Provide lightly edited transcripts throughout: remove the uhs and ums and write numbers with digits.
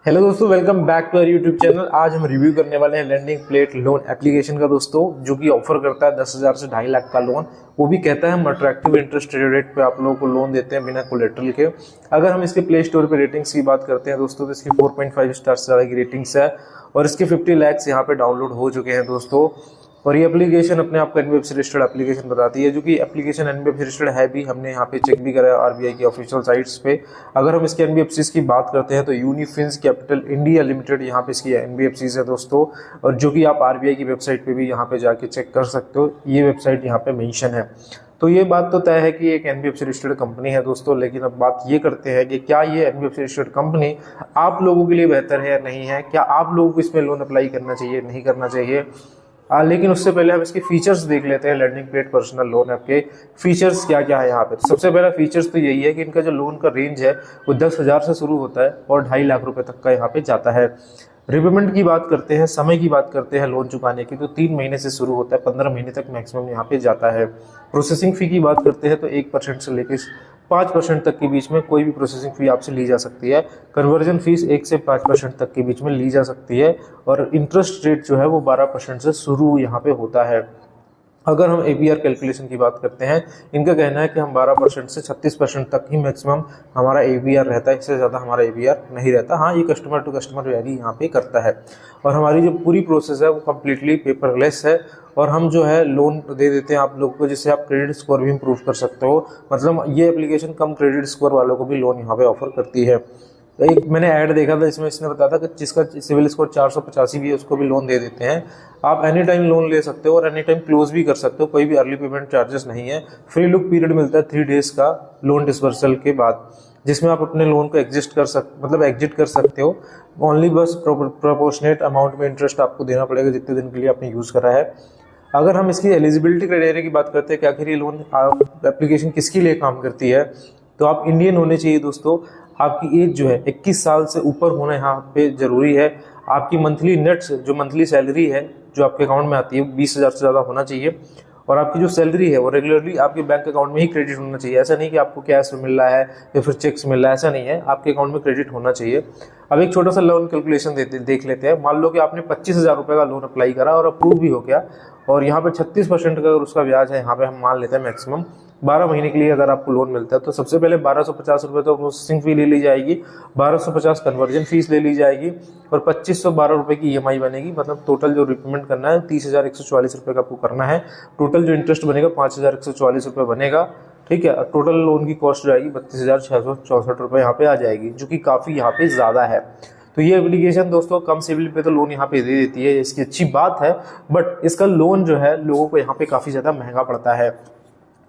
Hello दोस्तों, welcome back to our YouTube channel. आज हम रिव्यू करने वाले हैं लैंडिंग प्लेट लोन एप्लीकेशन का दोस्तों, जो कि ऑफर करता है 10,000 से 2.5 लाख का लोन। वो भी कहता है हम अट्रैक्टिव इंटरेस्ट रेट पे आप लोगों को लोन देते हैं बिना कोलेट्रल के। अगर हम इसके प्ले स्टोर पे रेटिंग्स की बात करते हैं दोस्तों, तो इसकी 4.5 स्टार से ज़्यादा की रेटिंग्स है और इसके 50 लैक्स यहाँ पे डाउनलोड हो चुके हैं दोस्तों। और ये एप्लीकेशन अपने आप को एनबीएफसी रजिस्टर्ड एप्लीकेशन बताती है, जो कि एप्लीकेशन एनबीएफसी रजिस्टर्ड है भी। हमने यहाँ पे चेक भी करा है आरबीआई की ऑफिशियल साइट्स पे। अगर हम इसके एनबीएफसीज की बात करते हैं तो यूनिफिन्स कैपिटल इंडिया लिमिटेड यहाँ पे इसकी एनबीएफसीज है दोस्तों, और जो कि आप आरबीआई की वेबसाइट पे भी यहाँ पे जाके चेक कर सकते हो। ये वेबसाइट यहाँ पे मेंशन है। तो ये बात तो तय है कि एक एनबीएफसी रजिस्टर्ड कंपनी है दोस्तों, लेकिन अब बात ये करते हैं कि क्या ये एनबीएफसी रजिस्टर्ड कंपनी आप लोगों के लिए बेहतर है या नहीं है, क्या आप लोगों को इसमें लोन अप्लाई करना चाहिए नहीं करना चाहिए। लेकिन उससे पहले हम इसके फीचर्स देख लेते हैं। Lending plate personal loan app के फीचर्स क्या क्या है यहाँ पे। तो सबसे पहला फीचर्स तो यही है कि इनका जो लोन का रेंज है वो 10,000 से शुरू होता है और 2.5 लाख रुपए तक का यहाँ पे जाता है। रिपेमेंट की बात करते हैं, समय की बात करते हैं लोन चुकाने की, तो 3 महीने से शुरू होता है, 15 महीने तक मैक्सिमम यहाँ पे जाता है। प्रोसेसिंग फी की बात करते हैं तो 1% से लेकर 5% तक के बीच में कोई भी प्रोसेसिंग फी आपसे ली जा सकती है। कन्वर्जन फीस 1 से 5% तक के बीच में ली जा सकती है और इंटरेस्ट रेट जो है वो 12% से शुरू यहाँ पे होता है। अगर हम एपीआर कैलकुलेशन की बात करते हैं, इनका कहना है कि हम 12% से 36% तक ही मैक्सिमम हमारा एपीआर रहता है, इससे ज़्यादा हमारा एपीआर नहीं रहता। हाँ, ये कस्टमर टू कस्टमर वेरी यहाँ पे करता है। और हमारी जो पूरी प्रोसेस है वो कम्प्लीटली पेपरलेस है और हम जो है लोन दे देते हैं आप लोग को, जिससे आप क्रेडिट स्कोर भी इम्प्रूव कर सकते हो। मतलब ये एप्लीकेशन कम क्रेडिट स्कोर वालों को भी लोन यहाँ पे ऑफर करती है। तो एक मैंने ऐड देखा था, इसमें इसने बताया था कि जिसका सिविल स्कोर 485 भी है उसको भी लोन दे देते हैं। आप एनी टाइम लोन ले सकते हो और एनी टाइम क्लोज भी कर सकते हो, कोई भी अर्ली पेमेंट चार्जेस नहीं है। फ्री लुक पीरियड मिलता है 3 डेज का लोन डिसबर्सल के बाद, जिसमें आप अपने लोन को एग्जिट कर सकते हो। ओनली बस प्रोपोर्शनेट अमाउंट में इंटरेस्ट आपको देना पड़ेगा जितने दिन के लिए आपने यूज़ करा है। अगर हम इसकी एलिजिबिलिटी क्राइटेरिया की बात करते हैं कि आखिर ये लोन एप्लीकेशन किसके लिए काम करती है, तो आप इंडियन होने चाहिए दोस्तों। आपकी एज जो है 21 साल से ऊपर होना यहाँ पे जरूरी है। आपकी मंथली नेट जो मंथली सैलरी है जो आपके अकाउंट में आती है 20,000 से ज़्यादा होना चाहिए। और आपकी जो सैलरी है वो रेगुलरली आपके बैंक अकाउंट में ही क्रेडिट होना चाहिए। ऐसा नहीं कि आपको कैश मिल रहा है या फिर चेक्स मिल रहा है, ऐसा नहीं है, आपके अकाउंट में क्रेडिट होना चाहिए। अब एक छोटा सा लोन कैलकुलेशन देख लेते हैं। मान लो कि आपने 25,000 रुपये का लोन अप्लाई करा और अप्रूव भी हो गया, और यहाँ पे 36% का अगर उसका ब्याज है, यहाँ पे हम मान लेते हैं मैक्सिमम 12 महीने के लिए अगर आपको लोन मिलता है, तो सबसे पहले 1250 रुपये तो प्रोसेसिंग फी ले ली जाएगी, 1250 कन्वर्जन फीस ले ली जाएगी और 2512 रुपये की ईएमआई बनेगी। मतलब टोटल जो रिपेमेंट करना है 30,144 रुपये का आपको करना है। टोटल जो इंटरेस्ट बनेगा 5,144 रुपये बनेगा। ठीक है, टोटल लोन की कॉस्ट जो आएगी 32,664 रुपये यहाँ पे आ जाएगी, जो कि काफ़ी यहाँ पे ज़्यादा है। तो ये एप्लीकेशन दोस्तों कम सिविल पे तो लोन यहाँ पे दे देती है, इसकी अच्छी बात है। बट इसका लोन जो है लोगों को यहाँ पे काफ़ी ज़्यादा महंगा पड़ता है।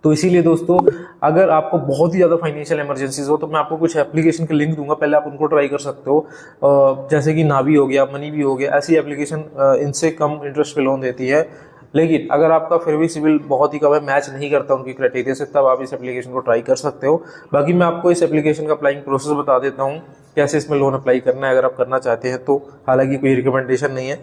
तो इसीलिए दोस्तों, अगर आपको बहुत ही ज़्यादा फाइनेंशियल इमरजेंसीज हो तो मैं आपको कुछ एप्लीकेशन के लिंक दूंगा, पहले आप उनको ट्राई कर सकते हो। जैसे कि नावी हो गया, मनी भी हो गया, ऐसी एप्लीकेशन इनसे कम इंटरेस्ट पे लोन देती है। लेकिन अगर आपका फिर भी सिविल बहुत ही कम है, मैच नहीं करता उनकी क्राइटेरिया से, तब आप इस एप्लीकेशन को ट्राई कर सकते हो। बाकी मैं आपको इस एप्लीकेशन का अप्लाइंग प्रोसेस बता देता हूँ, कैसे इसमें लोन अप्लाई करना है अगर आप करना चाहते हैं तो। हालांकि कोई रिकमेंडेशन नहीं है,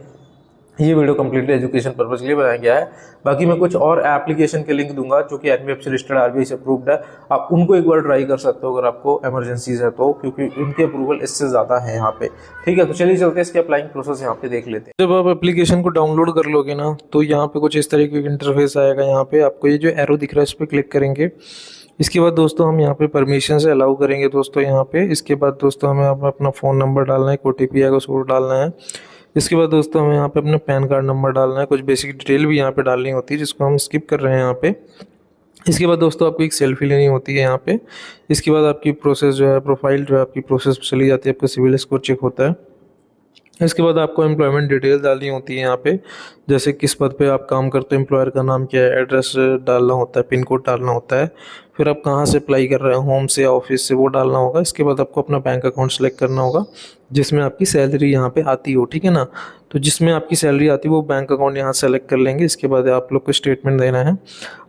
ये वीडियो कम्प्लीटली एजुकेशन पर्पज के लिए बनाया गया है। बाकी मैं कुछ और एप्लीकेशन के लिंक दूंगा जो कि एनबीएफसी रजिस्टर्ड आरबीआई से अप्रूव्ड है, आप उनको एक बार ट्राई कर सकते हो अगर आपको इमरजेंसीज है तो, क्योंकि उनके अप्रूवल इससे ज़्यादा है यहाँ पे। ठीक है, तो चलिए चलते हैं इसके अप्लाइंग प्रोसेस यहाँ पे देख लेते हैं। जब आप एप्लीकेशन को डाउनलोड कर लोगे ना, तो यहाँ पे कुछ इस तरीके का इंटरफेस आएगा। यहाँ पे आपको ये जो एरो दिख रहा है इस पर क्लिक करेंगे। इसके बाद दोस्तों हम यहाँ पे परमिशन से अलाउ करेंगे दोस्तों यहाँ पे। इसके बाद दोस्तों हमें अपना फ़ोन नंबर डालना है, ओटीपी आएगा उसको डालना है। इसके बाद दोस्तों हमें यहाँ पे अपना पैन कार्ड नंबर डालना है, कुछ बेसिक डिटेल भी यहाँ पे डालनी होती है जिसको हम स्किप कर रहे हैं यहाँ पे। इसके बाद दोस्तों आपको एक सेल्फी लेनी होती है यहाँ पे। इसके बाद आपकी प्रोसेस जो है, प्रोफाइल जो है आपकी प्रोसेस चली जाती है, आपका सिविल स्कोर चेक होता है। इसके बाद आपको एम्प्लॉयमेंट डिटेल डालनी होती है यहाँ पे, जैसे किस पद पे आप काम करते हो, एम्प्लॉयर का नाम क्या है, एड्रेस डालना होता है, पिन कोड डालना होता है, फिर आप कहाँ से अप्लाई कर रहे हो, होम से या ऑफिस से, वो डालना होगा। इसके बाद आपको अपना बैंक अकाउंट सेलेक्ट करना होगा जिसमें आपकी सैलरी यहाँ पे आती हो। ठीक है ना, तो जिसमें आपकी सैलरी आती है वो बैंक अकाउंट यहाँ सेलेक्ट कर लेंगे। इसके बाद आप लोग को स्टेटमेंट देना है,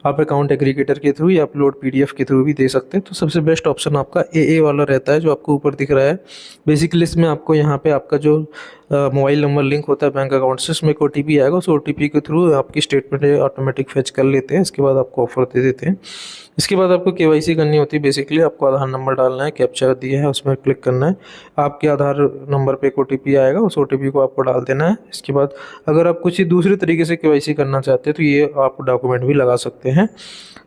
आप अकाउंट एग्रीगेटर के थ्रू या अपलोड पीडीएफ के थ्रू भी दे सकते हैं। तो सबसे बेस्ट ऑप्शन आपका एए वाला रहता है जो आपको ऊपर दिख रहा है। बेसिकली इसमें आपको यहाँ पे आपका जो मोबाइल नंबर लिंक होता है बैंक अकाउंट से, उसमें एक OTP आएगा, उस OTP के थ्रू आपकी स्टेटमेंट ऑटोमेटिक फेच कर लेते हैं। इसके बाद आपको ऑफर दे देते हैं। इसके बाद आपको KYC करनी होती है। बेसिकली आपको आधार नंबर डालना है, कैप्चा दिया है उसमें क्लिक करना है, आपके आधार नंबर पे एक OTP आएगा, उस OTP को आपको डाल देना है। इसके बाद अगर आप कुछ दूसरे तरीके से KYC करना चाहते हैं तो ये आप डॉक्यूमेंट भी लगा सकते हैं।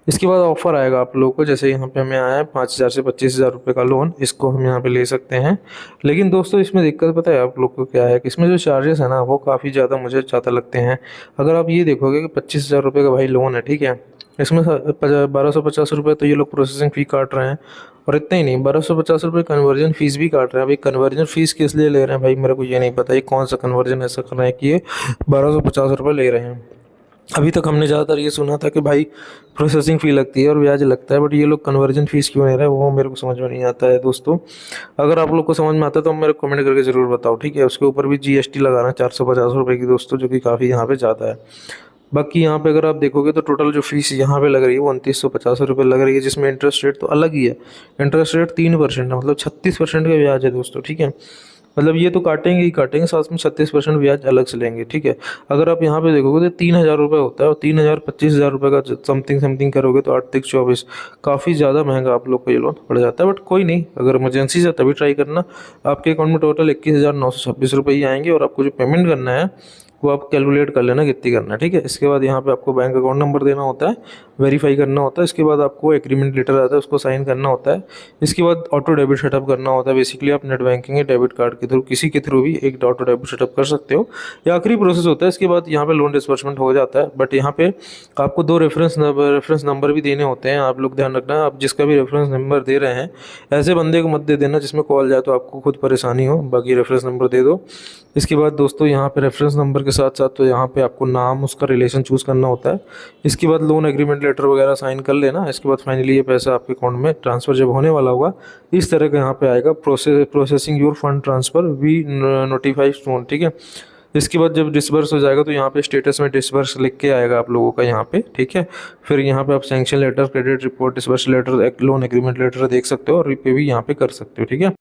इसके बाद ऑफर आएगा आप लोगों को, जैसे यहाँ पे हमें आया है 5,000 से 25,000 रुपये का लोन, इसको हम यहाँ पे ले सकते हैं। लेकिन दोस्तों इसमें दिक्कत पता है आप लोग को क्या है कि इसमें जो चार्जेस है ना वो काफ़ी ज़्यादा मुझे ज़्यादा लगते हैं। अगर आप ये देखोगे कि 25,000 रुपये का भाई लोन है, ठीक है, इसमें 1250 रुपये तो ये लोग प्रोसेसिंग फ़ी काट रहे हैं, और इतना ही नहीं 1250 रुपये कन्वर्जन फ़ीस भी काट रहे हैं। भाई कन्वर्जन फ़ीस किस लिए ले रहे हैं भाई, मेरे को ये नहीं पता, ये कौन सा कन्वर्जन ऐसा कर रहे हैं कि ये 1250 रुपये ले रहे हैं। अभी तक हमने ज़्यादातर ये सुना था कि भाई प्रोसेसिंग फ़ी लगती है और ब्याज लगता है, बट ये लोग कन्वर्जन फ़ीस क्यों ले रहे हैं वो मेरे को समझ में नहीं आता है दोस्तों। अगर आप लोग को समझ में आता है तो मेरे को कमेंट करके ज़रूर बताओ, ठीक है। उसके ऊपर भी GST लगाना 450 रुपये की दोस्तों, जो कि काफ़ी यहाँ पे ज़्यादा है। बाकी यहाँ पे अगर आप देखोगे तो टोटल जो फीस यहाँ पे लग रही है वो 2950 रुपये लग रही है, जिसमें इंटरेस्ट रेट तो अलग ही है। इंटरेस्ट रेट 3% है, मतलब 36% का ब्याज है दोस्तों, ठीक है। मतलब ये तो काटेंगे ही काटेंगे, साथ में 36% ब्याज अलग से लेंगे, ठीक है। अगर आप यहाँ पे देखोगे तो 3,000 रुपये होता है, और 3,000 25,000 रुपये का समथिंग करोगे तो 8 तिक 24, काफ़ी ज़्यादा महंगा आप लोग को ये लोन पड़ जाता है। बट कोई नहीं, अगर इमरजेंसी से तभी ट्राई करना। आपके अकाउंट में टोटल 21,926 रुपये ही आएंगे, और आपको जो पेमेंट करना है वो आप कैलकुलेट कर लेना कितनी करना है, ठीक है। इसके बाद यहाँ पे आपको बैंक अकाउंट नंबर देना होता है, वेरीफाई करना होता है। इसके बाद आपको एग्रीमेंट लेटर आता है, उसको साइन करना होता है। इसके बाद ऑटो डेबिट सेटअप करना होता है। बेसिकली आप नेट बैंकिंग या डेबिट कार्ड के थ्रू, किसी के थ्रू भी एक ऑटो डेबिट सेटअप कर सकते हो। ये आखिरी प्रोसेस होता है। इसके बाद यहाँ पे लोन डिस्बर्समेंट हो जाता है। बट यहाँ पे आपको 2 रेफरेंस नंबर भी देने होते हैं। आप लोग ध्यान रखना, आप जिसका भी रेफरेंस नंबर दे रहे हैं ऐसे बंदे को मत दे देना जिसमें कॉल जाए तो आपको खुद परेशानी हो। बाकी रेफरेंस नंबर दे दो। इसके बाद दोस्तों यहाँ पे रेफरेंस नंबर के साथ साथ तो यहाँ पे आपको नाम, उसका रिलेशन चूज़ करना होता है। इसके बाद लोन एग्रीमेंट लेटर वगैरह साइन कर लेना। इसके बाद फाइनली ये पैसा आपके अकाउंट में ट्रांसफ़र जब होने वाला होगा, इस तरह का यहाँ पे आएगा, processing your fund transfer we notify soon, ठीक है। इसके बाद जब डिसबर्स हो जाएगा तो यहाँ पे स्टेटस में डिसबर्स लिख के आएगा आप लोगों का यहाँ पे, ठीक है। फिर यहाँ पे आप sanction letter, credit report, disburse letter, loan agreement letter देख सकते हो, और रिपे भी यहाँ पे कर सकते हो, ठीक है।